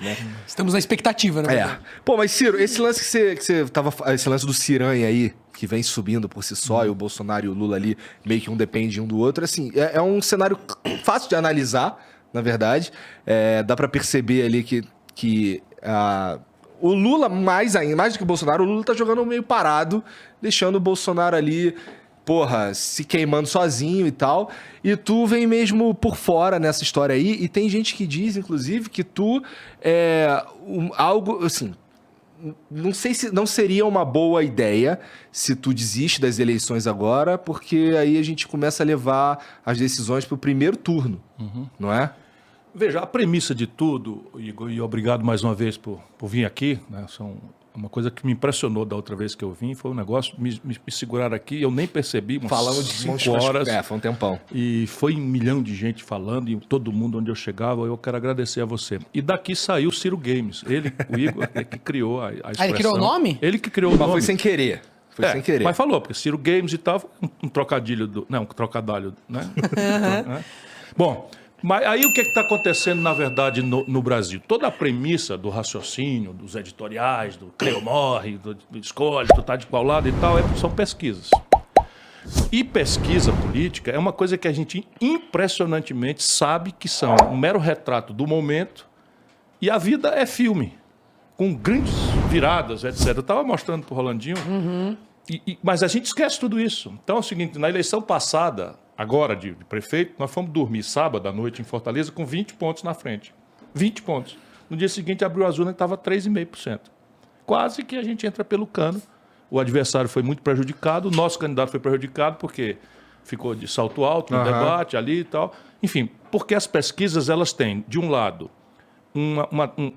né? Estamos na expectativa, né? Pô, mas Ciro, esse lance que você tava... Esse lance do Ciranha aí, que vem subindo por si só, e o Bolsonaro e o Lula ali, meio que um depende um do outro, assim, é um cenário fácil de analisar, na verdade. Dá pra perceber ali que o Lula, mais do que o Bolsonaro, o Lula tá jogando meio parado, deixando o Bolsonaro ali, porra, se queimando sozinho e tal. E tu vem mesmo por fora nessa história aí. E tem gente que diz, inclusive, que tu algo, assim... Não sei se não seria uma boa ideia se tu desiste das eleições agora, porque aí a gente começa a levar as decisões pro primeiro turno, não é? Veja, a premissa de tudo, Igor, e obrigado mais uma vez por vir aqui, né? Uma coisa que me impressionou da outra vez que eu vim, foi um negócio, me segurar aqui, eu nem percebi, Falamos de 5 horas. Foi um tempão. E foi 1 milhão de gente falando, e todo mundo onde eu chegava, eu quero agradecer a você. E daqui saiu o Ciro Games, o Igor, que criou a expressão. Ele criou o nome? Ele que criou o nome. Mas foi sem querer. Sem querer. Mas falou, porque Ciro Games e tal, um trocadilho, um trocadalho, né? Bom... Mas aí o que está acontecendo, na verdade, no Brasil? Toda a premissa do raciocínio, dos editoriais, do crê ou morre, do escolhe, tu tá de qual lado e tal, são pesquisas. E pesquisa política é uma coisa que a gente impressionantemente sabe que são um mero retrato do momento, e a vida é filme, com grandes viradas, etc. Eu estava mostrando para o Rolandinho, mas a gente esquece tudo isso. Então é o seguinte, na eleição passada... Agora, de prefeito, nós fomos dormir sábado à noite em Fortaleza com 20 pontos na frente. 20 pontos. No dia seguinte, abriu as urnas e estava 3,5%. Quase que a gente entra pelo cano. O adversário foi muito prejudicado, o nosso candidato foi prejudicado porque ficou de salto alto no debate ali e tal. Enfim, porque as pesquisas, elas têm, de um lado,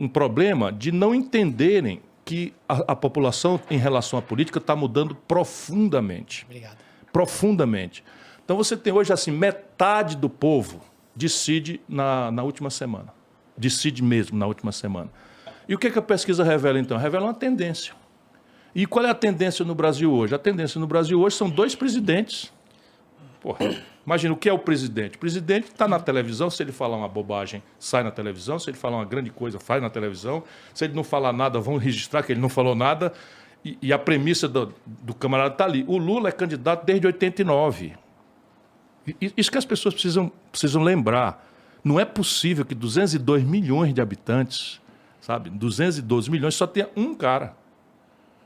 um problema de não entenderem que a população, em relação à política, está mudando profundamente. Obrigado. Profundamente. Então você tem hoje, assim, metade do povo decide na última semana. Decide mesmo na última semana. E o que a pesquisa revela, então? Revela uma tendência. E qual é a tendência no Brasil hoje? A tendência no Brasil hoje são 2 presidentes. Porra, imagina, o que é o presidente? O presidente está na televisão, se ele falar uma bobagem, sai na televisão. Se ele falar uma grande coisa, faz na televisão. Se ele não falar nada, vão registrar que ele não falou nada. E a premissa do camarada está ali. O Lula é candidato desde 89. Isso que as pessoas precisam lembrar. Não é possível que 202 milhões de habitantes, sabe, 212 milhões, só tenha um cara.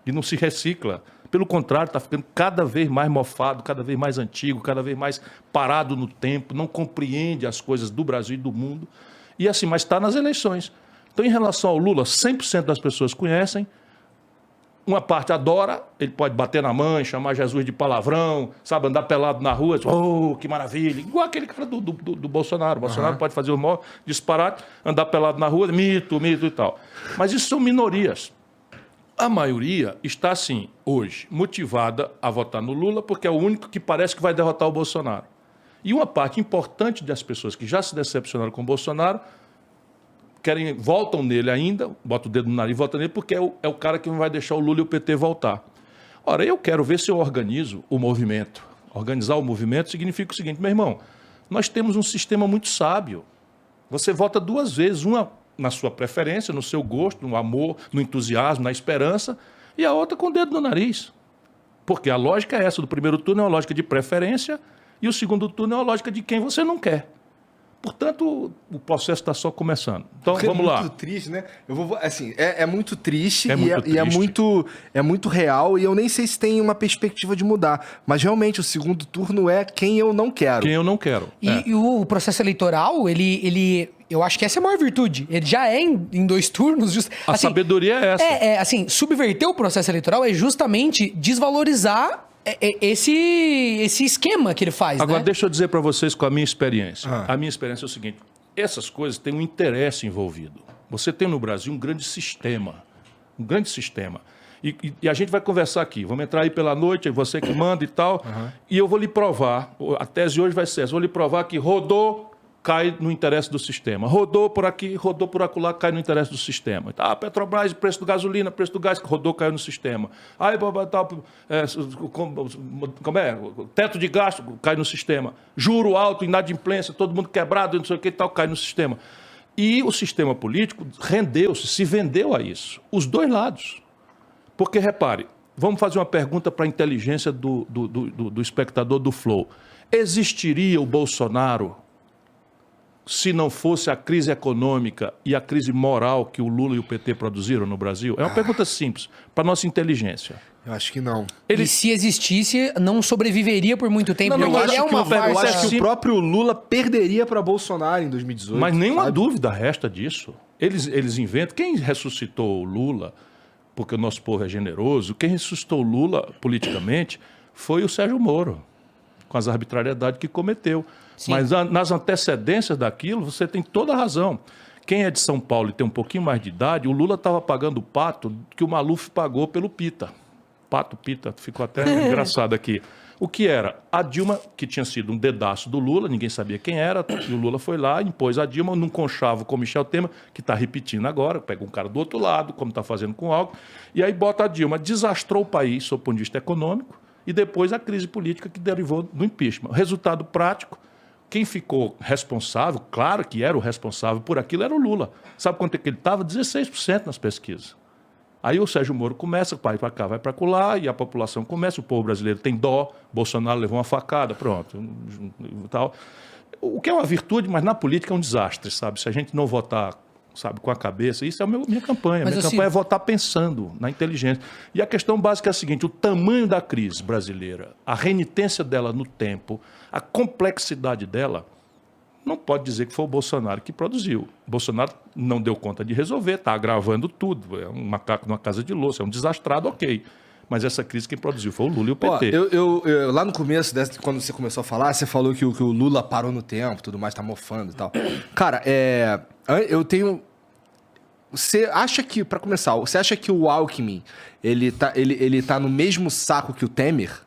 E não se recicla. Pelo contrário, está ficando cada vez mais mofado, cada vez mais antigo, cada vez mais parado no tempo, não compreende as coisas do Brasil e do mundo. E assim, mas está nas eleições. Então, em relação ao Lula, 100% das pessoas conhecem. Uma parte adora, ele pode bater na mãe, chamar Jesus de palavrão, sabe, andar pelado na rua, oh, que maravilha. Igual aquele cara do Bolsonaro. O Bolsonaro pode fazer o maior disparate, andar pelado na rua, mito e tal. Mas isso são minorias. A maioria está, assim, hoje, motivada a votar no Lula, porque é o único que parece que vai derrotar o Bolsonaro. E uma parte importante das pessoas que já se decepcionaram com o Bolsonaro voltam nele ainda, bota o dedo no nariz e volta nele, porque é o cara que não vai deixar o Lula e o PT voltar. Ora, eu quero ver se eu organizo o movimento. Organizar o movimento significa o seguinte, meu irmão, nós temos um sistema muito sábio. Você vota 2 vezes, uma na sua preferência, no seu gosto, no amor, no entusiasmo, na esperança, e a outra com o dedo no nariz. Porque a lógica é essa, do primeiro turno é uma lógica de preferência, e o segundo turno é uma lógica de quem você não quer. Portanto, o processo está só começando. Então, vamos lá. É muito triste, né? Assim, é muito triste, triste. É muito real, e eu nem sei se tem uma perspectiva de mudar. Mas realmente o segundo turno é quem eu não quero. Quem eu não quero. E o processo eleitoral, ele eu acho que essa é a maior virtude. Ele já é em 2 turnos. A sabedoria é essa. Assim, subverter o processo eleitoral é justamente desvalorizar esse esquema que ele faz. Agora, né? deixa eu dizer para vocês com a minha experiência. A minha experiência é o seguinte, essas coisas têm um interesse envolvido. Você tem no Brasil um grande sistema. Um grande sistema. E a gente vai conversar aqui. Vamos entrar aí pela noite, você que manda e tal. E eu vou lhe provar, a tese hoje vai ser essa, vou lhe provar que rodou, cai no interesse do sistema. Rodou por aqui, rodou por acolá, cai no interesse do sistema. Petrobras, preço do gasolina, preço do gás, rodou, caiu no sistema. Aí, como é? Teto de gasto, cai no sistema. Juro alto, inadimplência, todo mundo quebrado, não sei o que e tal, cai no sistema. E o sistema político rendeu-se, se vendeu a isso. Os dois lados. Porque, repare, vamos fazer uma pergunta para a inteligência do espectador do Flow. Existiria o Bolsonaro se não fosse a crise econômica e a crise moral que o Lula e o PT produziram no Brasil? É uma pergunta simples, para a nossa inteligência. Eu acho que não. E se existisse, não sobreviveria por muito tempo. Não, porque eu ele é acho que uma o Pega- Eu farsa. acho que o próprio Lula perderia para Bolsonaro em 2018. Mas nenhuma sabe? dúvida resta disso. Eles inventam. Quem ressuscitou o Lula, porque o nosso povo é generoso, quem ressuscitou o Lula politicamente foi o Sérgio Moro, com as arbitrariedades que cometeu. Sim. Mas nas antecedências daquilo, você tem toda a razão. Quem é de São Paulo e tem um pouquinho mais de idade, o Lula estava pagando o pato que o Maluf pagou pelo Pita. Pato, Pita, ficou até engraçado aqui. O que era? A Dilma, que tinha sido um dedaço do Lula, ninguém sabia quem era, e o Lula foi lá, impôs a Dilma num conchavo com o Michel Temer, que está repetindo agora, pega um cara do outro lado, como está fazendo com o Alckmin, e aí bota a Dilma, desastrou o país, sob o ponto de vista econômico, e depois a crise política que derivou do impeachment. Resultado prático, quem ficou responsável, claro que era o responsável por aquilo, era o Lula. Sabe quanto é que ele estava? 16% nas pesquisas. Aí o Sérgio Moro começa, vai para cá, vai para colar, e a população começa, o povo brasileiro tem dó, Bolsonaro levou uma facada, pronto. Tal. O que é uma virtude, mas na política é um desastre, sabe? Se a gente não votar, sabe, com a cabeça, isso é a minha campanha. Mas, minha campanha é votar pensando na inteligência. E a questão básica é a seguinte, o tamanho da crise brasileira, a renitência dela no tempo, a complexidade dela, não pode dizer que foi o Bolsonaro que produziu. O Bolsonaro não deu conta de resolver, está agravando tudo. É um macaco numa casa de louça, é um desastrado, ok. Mas essa crise quem produziu foi o Lula e o PT. Ó, lá no começo, quando você começou a falar, você falou que o Lula parou no tempo, tudo mais, tá mofando e tal. Cara, eu tenho... Você acha que, pra começar, você acha que o Alckmin, ele tá no mesmo saco que o Temer?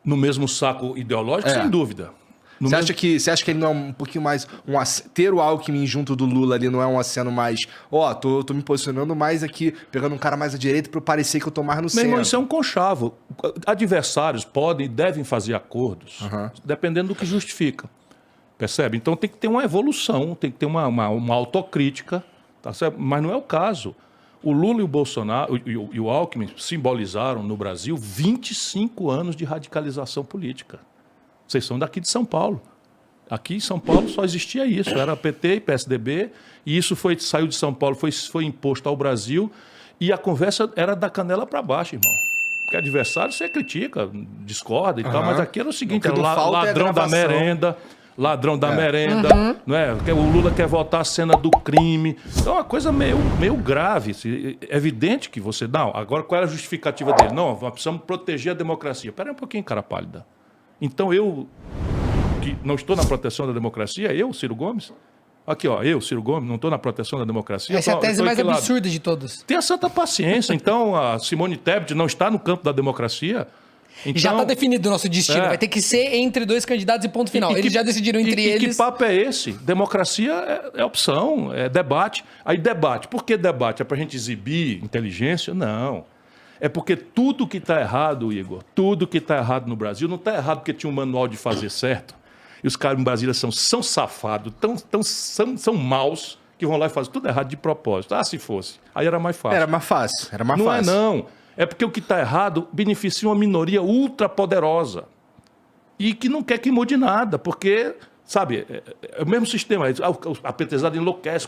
No mesmo saco ideológico, sem dúvida. Você acha que ele não é um pouquinho mais... ter o Alckmin junto do Lula ali não é um aceno mais... tô me posicionando mais aqui, pegando um cara mais à direita para parecer que eu tô mais no Meu centro. irmão, isso é um conchavo. Adversários podem e devem fazer acordos, dependendo do que justifica. Percebe? Então tem que ter uma evolução, tem que ter uma autocrítica, tá certo? Mas não é o caso. O Lula e o Bolsonaro e o Alckmin simbolizaram no Brasil 25 anos de radicalização política. Vocês são daqui de São Paulo. Aqui em São Paulo só existia isso. Era PT e PSDB, e isso saiu de São Paulo, foi imposto ao Brasil, e a conversa era da canela para baixo, irmão. Porque adversário você critica, discorda e tal, mas aqui era o seguinte, era ladrão da merenda, não é? O Lula quer votar a cena do crime. Então é uma coisa meio grave. É evidente que você... Não, agora qual era a justificativa dele? Não, nós precisamos proteger a democracia. Espera aí um pouquinho, cara pálida. Então eu, que não estou na proteção da democracia, Ciro Gomes, aqui ó, Ciro Gomes, não estou na proteção da democracia. Essa é a tese mais absurda de todas. Tenha santa paciência. Então a Simone Tebet não está no campo da democracia. Então, já está definido o nosso destino. Vai ter que ser entre dois candidatos e ponto final. Eles já decidiram entre eles. Que papo é esse? Democracia é opção, é debate. Aí debate. Por que debate? É para a gente exibir inteligência? Não. É porque tudo que está errado, Igor, tudo que está errado no Brasil, não está errado porque tinha um manual de fazer certo. E os caras em Brasília são safados, são maus, que vão lá e fazem tudo errado de propósito. Ah, se fosse. Aí era mais fácil. Era mais fácil. Não é não. É porque o que está errado beneficia uma minoria ultrapoderosa. E que não quer que mude nada, porque, sabe, é o mesmo sistema. A petezada enlouquece.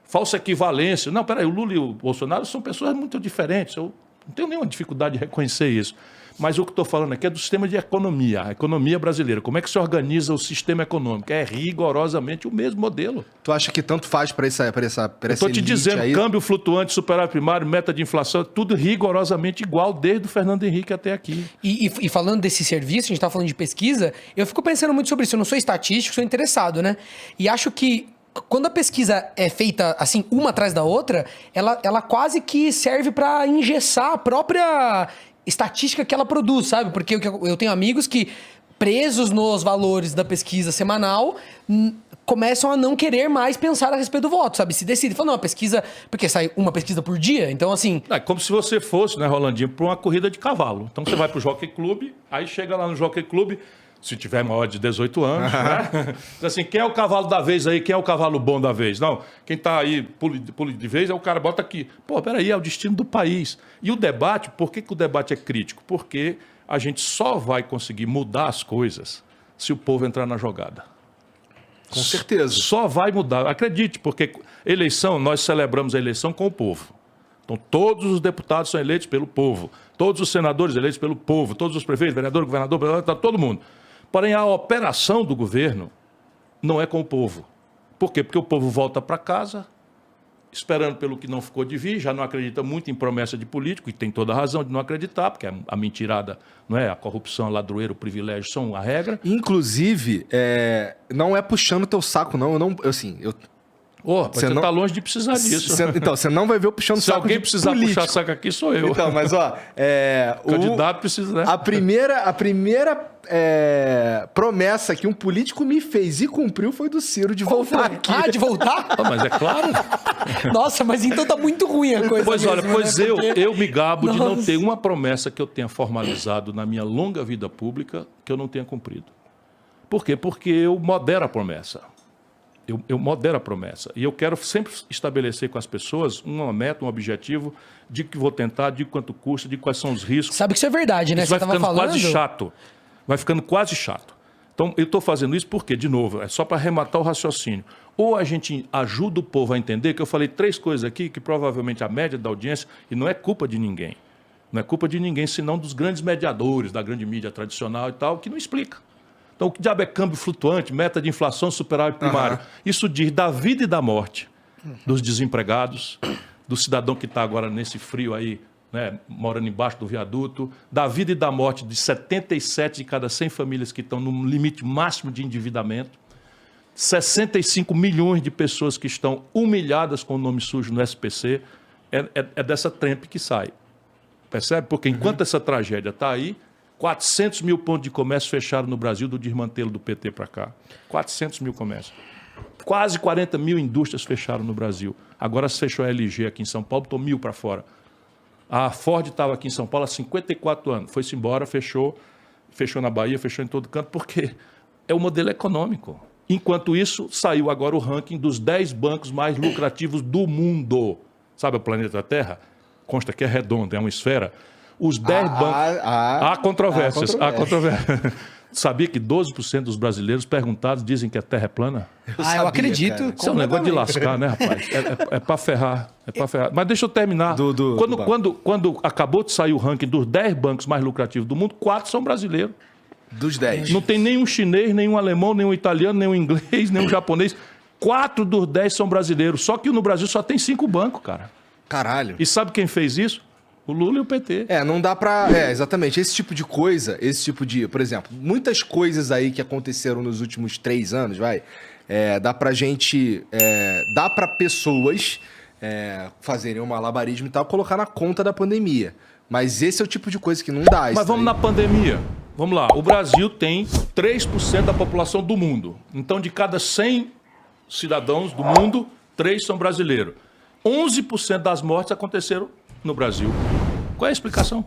Falsa equivalência. Não, peraí, o Lula e o Bolsonaro são pessoas muito diferentes. Eu não tenho nenhuma dificuldade de reconhecer isso. Mas o que estou falando aqui é do sistema de economia, a economia brasileira. Como é que se organiza o sistema econômico? É rigorosamente o mesmo modelo. Tu acha que tanto faz para essa Estou te dizendo, aí... câmbio flutuante, superávit primário, meta de inflação, tudo rigorosamente igual, desde o Fernando Henrique até aqui. E falando desse serviço, a gente está falando de pesquisa, eu fico pensando muito sobre isso. Eu não sou estatístico, sou interessado, né? E acho que quando a pesquisa é feita assim, uma atrás da outra, ela quase que serve para engessar a própria estatística que ela produz, sabe? Porque eu tenho amigos que, presos nos valores da pesquisa semanal, começam a não querer mais pensar a respeito do voto, sabe? Se decide, fala, não, a pesquisa... Porque sai uma pesquisa por dia, então assim... É como se você fosse, né, Rolandinho, para uma corrida de cavalo. Então você vai para o Jockey Club, aí chega lá no Jockey Club, Se tiver maior de 18 anos, né? Assim, quem é o cavalo da vez aí? Quem é o cavalo bom da vez? Não, quem está aí, pule de vez, é o cara bota aqui. Pô, peraí, é o destino do país. E o debate, por que o debate é crítico? Porque a gente só vai conseguir mudar as coisas se o povo entrar na jogada. Com certeza. Só vai mudar. Acredite, porque eleição, nós celebramos a eleição com o povo. Então, todos os deputados são eleitos pelo povo. Todos os senadores eleitos pelo povo. Todos os prefeitos, vereador, governador, todo mundo. Porém, a operação do governo não é com o povo. Por quê? Porque o povo volta para casa, esperando pelo que não ficou de vir, já não acredita muito em promessa de político, e tem toda a razão de não acreditar, porque a mentirada, não é? A corrupção, a ladroeira, o privilégio são a regra. Inclusive, não é puxando teu saco, não. Você não está longe de precisar disso. Então, você não vai ver eu puxando Se saco alguém de precisar político. puxar saco aqui, sou eu. Então, mas ó, O candidato precisa, né? a primeira promessa que um político me fez e cumpriu foi do Ciro de voltar aqui. Ah, de voltar? Mas é claro. Nossa, mas então tá muito ruim a coisa. Pois olha, mesmo, né? Porque- eu me gabo de não Nossa. ter uma promessa que eu tenha formalizado na minha longa vida pública que eu não tenha cumprido. Por quê? Porque eu modero a promessa. Eu modero a promessa. E eu quero sempre estabelecer com as pessoas uma meta, um objetivo, de que vou tentar, de quanto custa, de quais são os riscos. Sabe que isso é verdade, né? Isso vai Você tava ficando falando. quase chato. Vai ficando quase chato. Então, eu estou fazendo isso porque, de novo, é só para arrematar o raciocínio. Ou a gente ajuda o povo a entender, que eu falei 3 coisas aqui que provavelmente a média da audiência, e não é culpa de ninguém. Não é culpa de ninguém, senão dos grandes mediadores, da grande mídia tradicional e tal, que não explica. Então, o que diabo é câmbio flutuante, meta de inflação, superávit primário? Isso diz da vida e da morte dos desempregados, do cidadão que está agora nesse frio aí, né, morando embaixo do viaduto, da vida e da morte de 77 de cada 100 famílias que estão no limite máximo de endividamento, 65 milhões de pessoas que estão humilhadas com o nome sujo no SPC, é dessa trempe que sai. Percebe? Porque enquanto essa tragédia está aí, 400 mil pontos de comércio fecharam no Brasil do desmantelo do PT para cá. 400 mil comércios. Quase 40 mil indústrias fecharam no Brasil. Agora se fechou a LG aqui em São Paulo, botou 1.000 para fora. A Ford estava aqui em São Paulo há 54 anos. Foi-se embora, fechou na Bahia, fechou em todo canto, porque é o modelo econômico. Enquanto isso, saiu agora o ranking dos 10 bancos mais lucrativos do mundo. Sabe o planeta Terra? Consta que é redondo, é uma esfera. Os 10 bancos... Há controvérsias. Há controvérsias. Sabia que 12% dos brasileiros perguntados dizem que a Terra é plana? Eu acredito. cara. Isso é um negócio de lascar, né, rapaz? É para ferrar. É para ferrar. Mas deixa eu terminar. Quando acabou de sair o ranking dos 10 bancos mais lucrativos do mundo, 4 são brasileiros. Dos 10. Não tem nenhum chinês, nenhum alemão, nenhum italiano, nenhum inglês, nenhum japonês. 4 dos 10 são brasileiros. Só que no Brasil só tem 5 bancos, cara. Caralho. E sabe quem fez isso? O Lula e o PT. Não dá pra... exatamente. Esse tipo de coisa, por exemplo, muitas coisas aí que aconteceram nos últimos 3 anos, dá pra gente... dá pra pessoas fazerem um malabarismo e tal, colocar na conta da pandemia. Mas esse é o tipo de coisa que não dá. Mas vamos na pandemia. Vamos lá. O Brasil tem 3% da população do mundo. Então, de cada 100 cidadãos do mundo, 3 são brasileiros. 11% das mortes aconteceram no Brasil. Qual é a explicação?